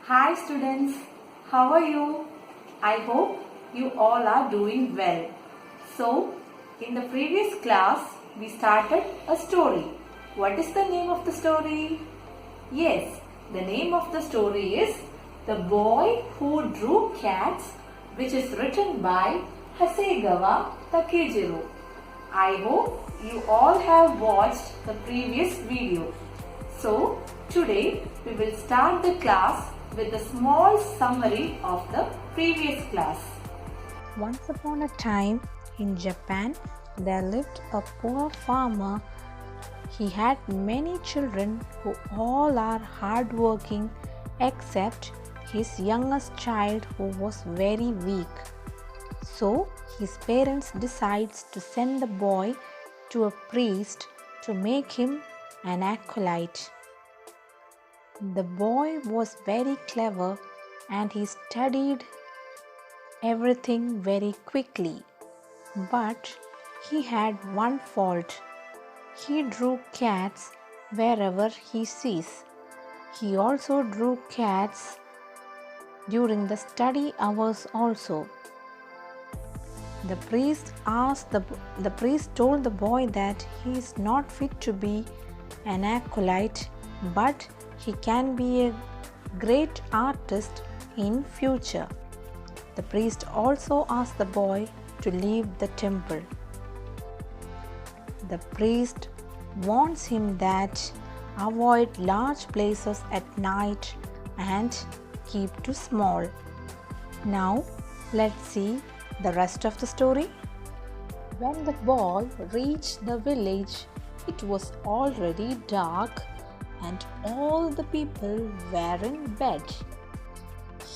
Hi students, how are you? I hope you all are doing well. So, in the previous class, we started a story. What is the name of the story? Yes, the name of the story is The Boy Who Drew Cats, which is written by Hasegawa Takejiro. I hope you all have watched the previous video. So, today we will start the class with a small summary of the previous class. Once upon a time in Japan, there lived a poor farmer. He had many children who all are hardworking except his youngest child who was very weak. So his parents decides to send the boy to a priest to make him an acolyte. The boy was very clever and he studied everything very quickly. But he had one fault. He drew cats wherever he sees. He also drew cats during the study hours also. The priest told the boy that he is not fit to be an acolyte, but he can be a great artist in future. The priest also asked the boy to leave the temple. The priest warns him that avoid large places at night and keep to small. Now let's see the rest of the story. When the boy reached the village, it was already dark and all the people were in bed.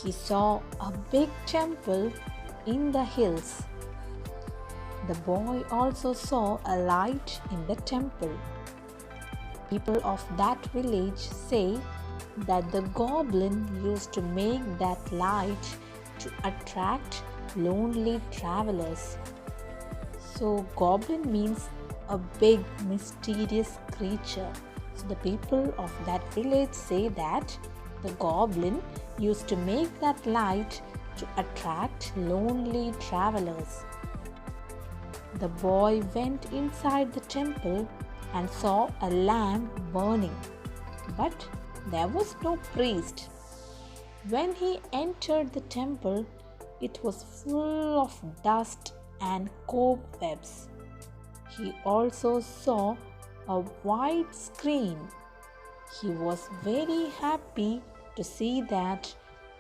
He saw a big temple in the hills. The boy also saw a light in the temple. People of that village say that the goblin used to make that light to attract lonely travelers. So goblin means a big mysterious creature. So the people of that village say that the goblin used to make that light to attract lonely travelers. The boy went inside the temple and saw a lamp burning, but there was no priest. When he entered the temple, it was full of dust and cobwebs. He also saw a white screen. He was very happy to see that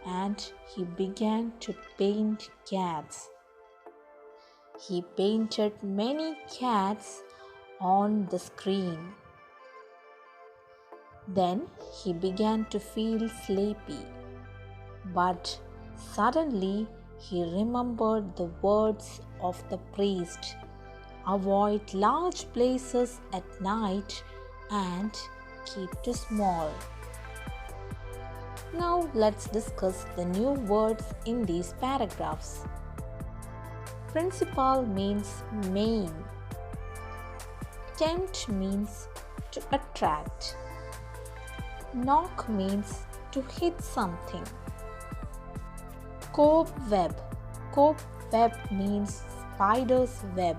and he began to paint cats. He painted many cats on the screen. Then he began to feel sleepy. But suddenly he remembered the words of the priest. Avoid large places at night and keep to small. Now let's discuss the new words in these paragraphs. Principal means main. Tempt means to attract. Knock means to hit something. Cobweb. Cobweb means spider's web.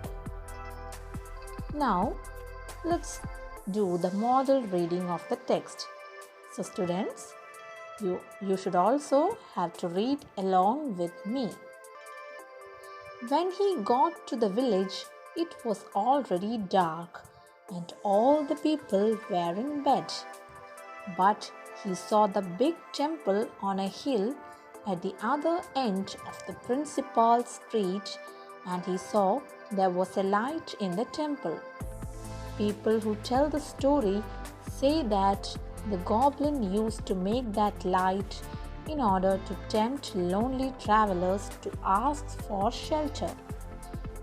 Now, let's do the model reading of the text. So students, you should also have to read along with me. When he got to the village, it was already dark and all the people were in bed. But he saw the big temple on a hill at the other end of the principal street and he saw there was a light in the temple. People who tell the story say that the goblin used to make that light in order to tempt lonely travelers to ask for shelter.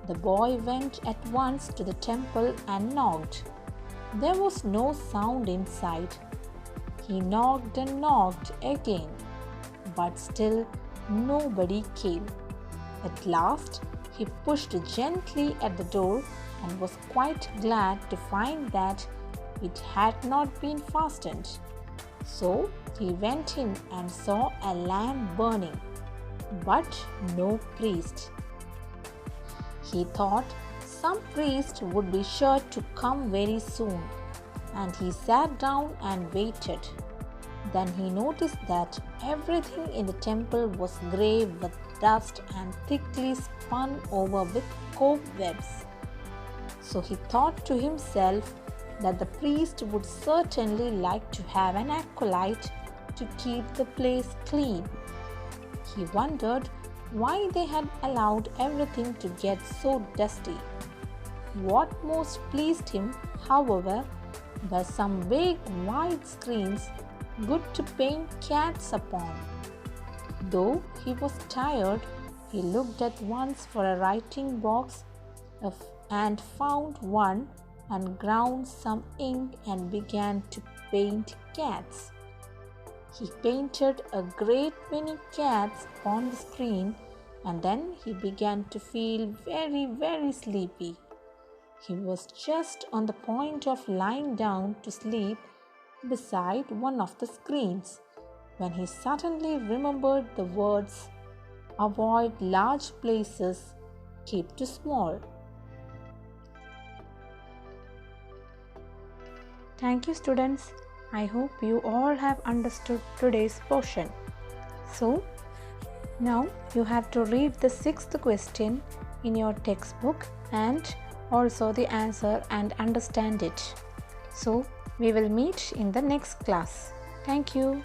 The boy went at once to the temple and knocked. There was no sound inside. He knocked and knocked again, but still nobody came. At last, he pushed gently at the door and was quite glad to find that it had not been fastened. So he went in and saw a lamp burning, but no priest. He thought some priest would be sure to come very soon, and he sat down and waited. Then he noticed that everything in the temple was grey with dust and thickly spun over with cobwebs. So he thought to himself that the priest would certainly like to have an acolyte to keep the place clean. He wondered why they had allowed everything to get so dusty. What most pleased him, however, were some big white screens good to paint cats upon. Though he was tired, he looked at once for a writing box and found one and ground some ink and began to paint cats. He painted a great many cats upon the screen, and then he began to feel very, very sleepy. He was just on the point of lying down to sleep beside one of the screens when he suddenly remembered the words, "Avoid large places, keep to small." Thank you, students. I hope you all have understood today's portion. So, now you have to read the 6th question in your textbook and also the answer and understand it. So, we will meet in the next class. Thank you.